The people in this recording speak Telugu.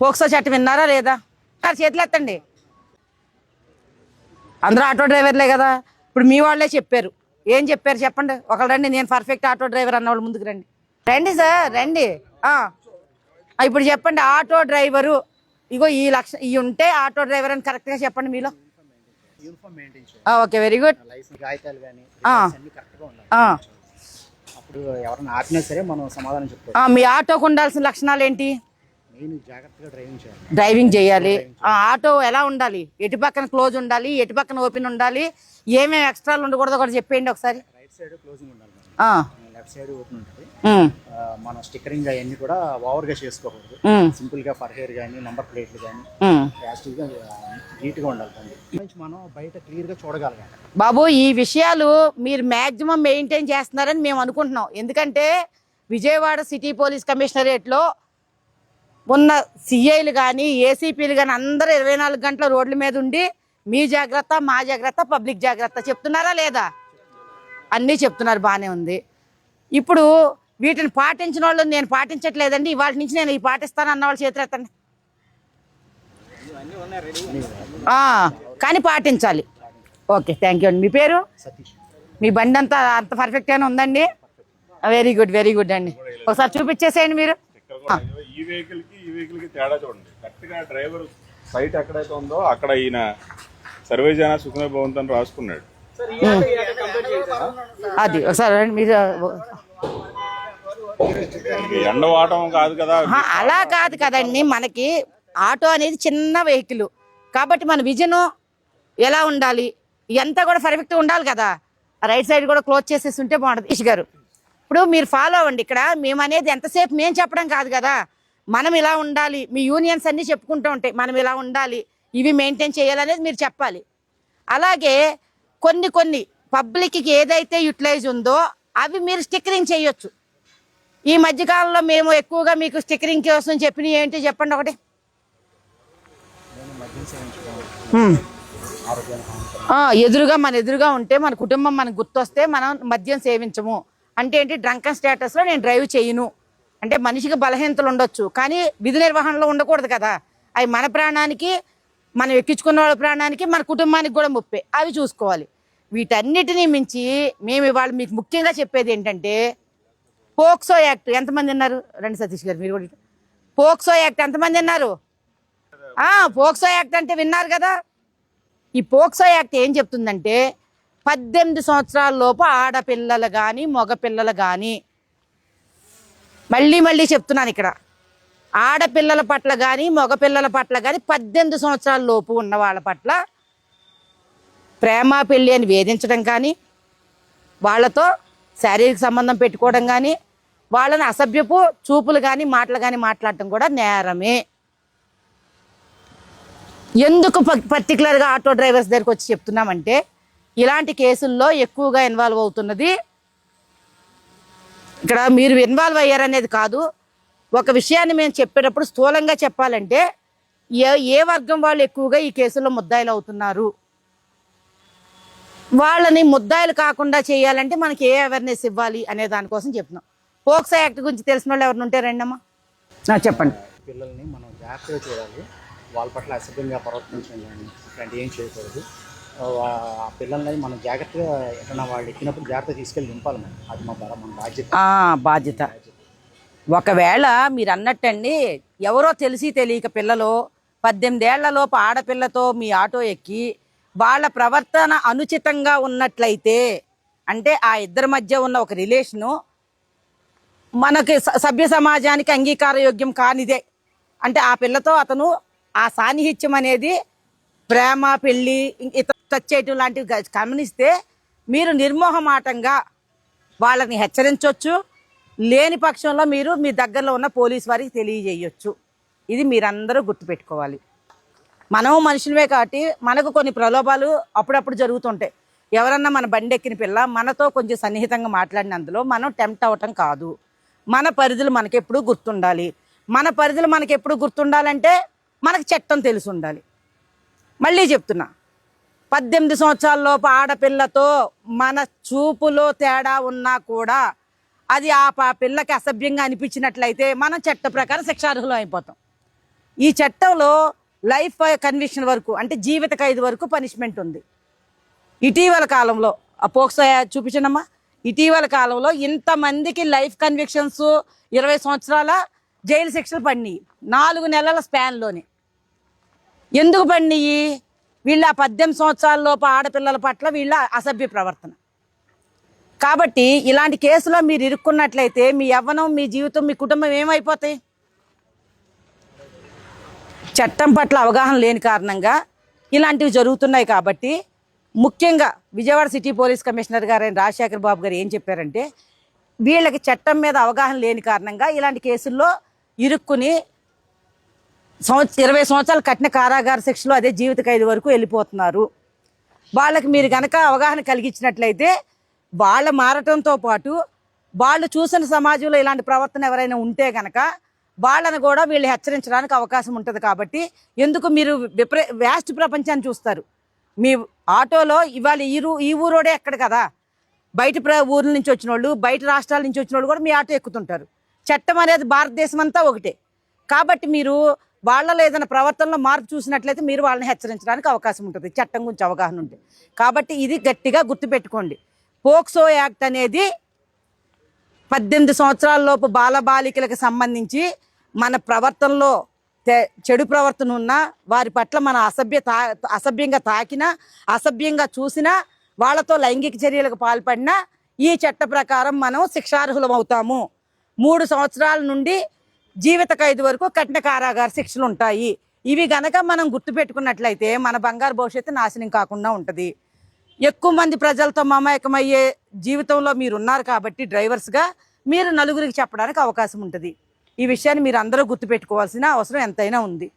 పోక్సో చట్టం విన్నారా లేదా? చేతులు ఎత్తండి. అందరూ ఆటో డ్రైవర్లే కదా. ఇప్పుడు మీ వాళ్ళే చెప్పారు. ఏం చెప్పారు చెప్పండి. ఒకళ్ళు రండి, నేను పర్ఫెక్ట్ ఆటో డ్రైవర్ అన్నవాళ్ళు ముందుకు రండి. రండి సార్, రండి. ఇప్పుడు చెప్పండి, ఆటో డ్రైవరు ఇగో ఈ ఇవి ఉంటే ఆటో డ్రైవర్ అని కరెక్ట్గా చెప్పండి మీలో. Okay, very good. మీ ఆటోకు ఉండాల్సిన లక్షణాలు ఏంటి? డ్రైవింగ్ చేయాలి. ఆటో ఎలా ఉండాలి? ఎటు పక్కన క్లోజ్ ఉండాలి, ఎటు పక్కన ఓపెన్ ఉండాలి, ఏమేమి ఎక్స్ట్రాలు ఉండకూడదు కూడా చెప్పేయండి ఒకసారి. లెఫ్ట్ సైడ్ ఓపెన్ ఉంటుంది. మనం స్టిక్కరింగ్ అవన్నీ కూడా ఓవర్ గా చేసుకోకూడదు. సింపుల్ గా ఫర్ హెయిర్ గానీ, నంబర్ ప్లేట్లు గానీ యాస్టివ్ గా నీట్ గా ఉండాలి. మనం బయట క్లియర్ గా చూడగలగాలి. బాబు, ఈ విషయాలు మీరు మాక్సిమం మెయింటైన్ చేస్తున్నారని మేము అనుకుంటున్నాం. ఎందుకంటే విజయవాడ సిటీ పోలీస్ కమిషనరేట్ లో ఉన్న సిఐలు కానీ, ఏసీపీలు కానీ అందరూ 24 గంటల రోడ్ల మీద ఉండి మీ జాగ్రత్త, మా జాగ్రత్త, పబ్లిక్ జాగ్రత్త చెప్తున్నారా లేదా? అన్నీ చెప్తున్నారు, బాగానే ఉంది. ఇప్పుడు వీటిని పాటించిన వాళ్ళు నేను పాటించట్లేదండి, ఇవాళ నుంచి నేను ఈ పాటిస్తాను అన్న వాళ్ళు చేతులు ఎత్తండి. కానీ పాటించాలి. ఓకే, థ్యాంక్ యూ అండి. మీ పేరు? మీ బండి అంతా అంత పర్ఫెక్ట్గానే ఉందండి? వెరీ గుడ్, వెరీ గుడ్ అండి. ఒకసారి చూపించేసేయండి మీరు. ఈ వెహికల్ కి తేడా చూడండి. కరెక్ట్ గా డ్రైవర్ సైట్ ఎక్కడైతే ఉందో అక్కడ ఈయన సర్వేజన సుఖమే భవంతని రాసుకున్నాడు. అది ఒకసారి మీరు ఎండ వాడటం కాదు కదా. అలా కాదు కదండి, మనకి ఆటో అనేది చిన్న వెహికల్ కాబట్టి మన విజన్ ఎలా ఉండాలి, ఇదంతా కూడా పర్ఫెక్ట్ ఉండాలి కదా. రైట్ సైడ్ కూడా క్లోజ్ చేసేసి ఉంటే బాగుంటుంది. ఈష్ గారు, ఇప్పుడు మీరు ఫాలో అవ్వండి. ఇక్కడ మేము అనేది ఎంతసేపు మేము చెప్పడం కాదు కదా, మనం ఇలా ఉండాలి. మీ యూనియన్స్ అన్నీ చెప్పుకుంటూ ఉంటాయి, మనం ఇలా ఉండాలి, ఇవి మెయింటైన్ చేయాలనేది మీరు చెప్పాలి. అలాగే కొన్ని పబ్లిక్కి ఏదైతే యూటిలైజ్ ఉందో అవి మీరు స్టిక్కరింగ్ చేయొచ్చు. ఈ మధ్యకాలంలో మేము ఎక్కువగా మీకు స్టిక్కరింగ్ కోసం చెప్పినవి ఏంటి చెప్పండి ఒకటి. మన ఎదురుగా ఉంటే మన కుటుంబం మనకు గుర్తొస్తే మనం మద్యం సేవించము అంటే ఏంటి? డ్రంకన్ స్టేటస్లో నేను డ్రైవ్ చేయను అంటే మనిషికి బలహీనతలు ఉండొచ్చు, కానీ విధి నిర్వహణలో ఉండకూడదు కదా. అవి మన ప్రాణానికి, మనం ఎక్కించుకున్న వాళ్ళ ప్రాణానికి, మన కుటుంబానికి కూడా ముప్పే. అవి చూసుకోవాలి. వీటన్నిటినీ మించి మేము ఇవాళ మీకు ముఖ్యంగా చెప్పేది ఏంటంటే, పోక్సో యాక్ట్ ఎంతమంది ఉన్నారు? రండి సతీష్ గారు, మీరు కూడా. పోక్సో యాక్ట్ ఎంతమంది ఉన్నారు? పోక్సో యాక్ట్ అంటే విన్నారు కదా. ఈ పోక్సో యాక్ట్ ఏం చెప్తుందంటే 18 సంవత్సరాల లోపు ఆడపిల్లలు కానీ మగపిల్లలు కానీ, మళ్ళీ చెప్తున్నాను ఇక్కడ, ఆడపిల్లల పట్ల కానీ మగపిల్లల పట్ల కానీ 18 సంవత్సరాల లోపు ఉన్న వాళ్ళ పట్ల ప్రేమ పెళ్ళి అని వేధించడం కానీ, వాళ్ళతో శారీరక సంబంధం పెట్టుకోవడం కానీ, వాళ్ళని అసభ్యపు చూపులు కానీ మాటలు కానీ మాట్లాడటం కూడా నేరమే. ఎందుకు పర్టికులర్గా ఆటో డ్రైవర్స్ దగ్గరికి వచ్చి చెప్తున్నామంటే, ఇలాంటి కేసుల్లో ఎక్కువగా ఇన్వాల్వ్ అవుతున్నది. ఇక్కడ మీరు ఇన్వాల్వ్ అయ్యారనేది కాదు, ఒక విషయాన్ని మేము చెప్పేటప్పుడు స్థూలంగా చెప్పాలంటే ఏ వర్గం వాళ్ళు ఎక్కువగా ఈ కేసుల్లో ముద్దాయిలు అవుతున్నారు, వాళ్ళని ముద్దాయిలు కాకుండా చేయాలంటే మనకి ఏ అవేర్నెస్ ఇవ్వాలి అనే దానికోసం చెప్తున్నాం. పోక్సో యాక్ట్ గురించి తెలిసిన వాళ్ళు ఎవరిని ఉంటే రండమ్మా, చెప్పండి. పిల్లల్ని మనం జాగ్రత్తగా చూడాలి, వాళ్ళ పట్ల అసభ్యంగా ప్రవర్తించడం కానీ ఇట్లాంటి ఏం చేయకూడదు. ఆ పిల్లల్ని మనం జాగ్రత్తగా ఎక్కడన్నా వాళ్ళు ఎక్కినప్పుడు జాగ్రత్తగా తీసుకెళ్ళి నింపాలి. అది మన బాధ్యత. ఒకవేళ మీరు అన్నట్టండి, ఎవరో తెలిసి తెలియక పిల్లలు 18 ఏళ్లలోపు ఆడపిల్లతో మీ ఆటో ఎక్కి వాళ్ళ ప్రవర్తన అనుచితంగా ఉన్నట్లయితే, అంటే ఆ ఇద్దరి మధ్య ఉన్న ఒక రిలేషను మనకి సభ్య సమాజానికి అంగీకారయోగ్యం కానిదే, అంటే ఆ పిల్లతో అతను ఆ సాన్నిహిత్యం అనేది ప్రేమ పెళ్ళి టచ్ చేయటం లాంటివి గమనిస్తే మీరు నిర్మోహమాటంగా వాళ్ళని హెచ్చరించవచ్చు. లేని పక్షంలో మీరు మీ దగ్గరలో ఉన్న పోలీస్ వారికి తెలియజేయచ్చు. ఇది మీరందరూ గుర్తుపెట్టుకోవాలి. మనం మనుషులమే కాబట్టి మనకు కొన్ని ప్రలోభాలు అప్పుడప్పుడు జరుగుతుంటాయి. ఎవరన్నా మన బండి ఎక్కిన పిల్ల మనతో కొంచెం సన్నిహితంగా మాట్లాడినందులో మనం టెంప్ట్ అవ్వటం కాదు. మన పరిధులు మనకెప్పుడు గుర్తుండాలి. మన పరిధులు మనకెప్పుడు గుర్తుండాలంటే మనకు చట్టం తెలిసి ఉండాలి. మళ్ళీ చెప్తున్నా, 18 సంవత్సరాల లోపు ఆడపిల్లతో మన చూపులో తేడా ఉన్నా కూడా అది ఆ పిల్లకి అసభ్యంగా అనిపించినట్లయితే మనం చట్ట ప్రకారం శిక్షార్హులం అయిపోతాం. ఈ చట్టంలో లైఫ్ కన్విక్షన్ వరకు అంటే జీవిత ఖైదు వరకు పనిష్మెంట్ ఉంది. ఇటీవల కాలంలో ఆ పోక్సో చూపించనమ్మా, ఇటీవల కాలంలో ఇంతమందికి లైఫ్ కన్విక్షన్స్ 20 సంవత్సరాల జైలు శిక్షలు పడినాయి 4 నెలల స్పాన్లోనే. ఎందుకు పడినాయి? వీళ్ళ 18 సంవత్సరాల లోపు ఆడపిల్లల పట్ల వీళ్ళ అసభ్య ప్రవర్తన. కాబట్టి ఇలాంటి కేసులో మీరు ఇరుక్కున్నట్లయితే మీ యవ్వనం, మీ జీవితం, మీ కుటుంబం ఏమైపోతాయి? చట్టం పట్ల అవగాహన లేని కారణంగా ఇలాంటివి జరుగుతున్నాయి. కాబట్టి ముఖ్యంగా విజయవాడ సిటీ పోలీస్ కమిషనర్ గారైన రాజశేఖర్ బాబు గారు ఏం చెప్పారంటే, వీళ్ళకి చట్టం మీద అవగాహన లేని కారణంగా ఇలాంటి కేసుల్లో ఇరుక్కుని 20 సంవత్సరాలు కఠిన కారాగార శిక్షలు, అదే జీవిత ఖైదు వరకు వెళ్ళిపోతున్నారు. వాళ్ళకి మీరు కనుక అవగాహన కలిగించినట్లయితే వాళ్ళ మారటంతో పాటు వాళ్ళు చూసిన సమాజంలో ఇలాంటి ప్రవర్తన ఎవరైనా ఉంటే కనుక వాళ్ళని కూడా వీళ్ళు హెచ్చరించడానికి అవకాశం ఉంటుంది. కాబట్టి ఎందుకు మీరు వ్యాస్ట్ ప్రపంచాన్ని చూస్తారు? మీ ఆటోలో ఇవాళ ఈ ఊరోడే ఎక్కడ కదా, బయట ఊర్ల నుంచి వచ్చిన వాళ్ళు, బయట రాష్ట్రాల నుంచి వచ్చిన వాళ్ళు కూడా మీ ఆటో ఎక్కుతుంటారు. చట్టం అనేది భారతదేశం అంతా ఒకటే. కాబట్టి మీరు వాళ్ళలో ఏదైనా ప్రవర్తనలో మార్పు చూసినట్లయితే మీరు వాళ్ళని హెచ్చరించడానికి అవకాశం ఉంటుంది చట్టం గురించి అవగాహన ఉంటే. కాబట్టి ఇది గట్టిగా గుర్తుపెట్టుకోండి. పోక్సో యాక్ట్ అనేది 18 సంవత్సరాల లోపు బాలబాలికలకు సంబంధించి మన ప్రవర్తనలో చెడు ప్రవర్తన ఉన్నా, వారి పట్ల మన అసభ్యంగా తాకినా, అసభ్యంగా చూసినా, వాళ్ళతో లైంగిక చర్యలకు పాల్పడినా ఈ చట్ట ప్రకారం మనం శిక్షార్హులం అవుతాము. 3 సంవత్సరాల నుండి జీవిత ఖైదు వరకు కఠిన కారాగార శిక్షలు ఉంటాయి. ఇవి గనక మనం గుర్తుపెట్టుకున్నట్లయితే మన బంగారు భవిష్యత్తు నాశనం కాకుండా ఉంటుంది. ఎక్కువ మంది ప్రజలతో మమేకమయ్యే జీవితంలో మీరు ఉన్నారు కాబట్టి డ్రైవర్స్గా మీరు నలుగురికి చెప్పడానికి అవకాశం ఉంటుంది. ఈ విషయాన్ని మీరు అందరూ గుర్తుపెట్టుకోవాల్సిన అవసరం ఎంతైనా ఉంది.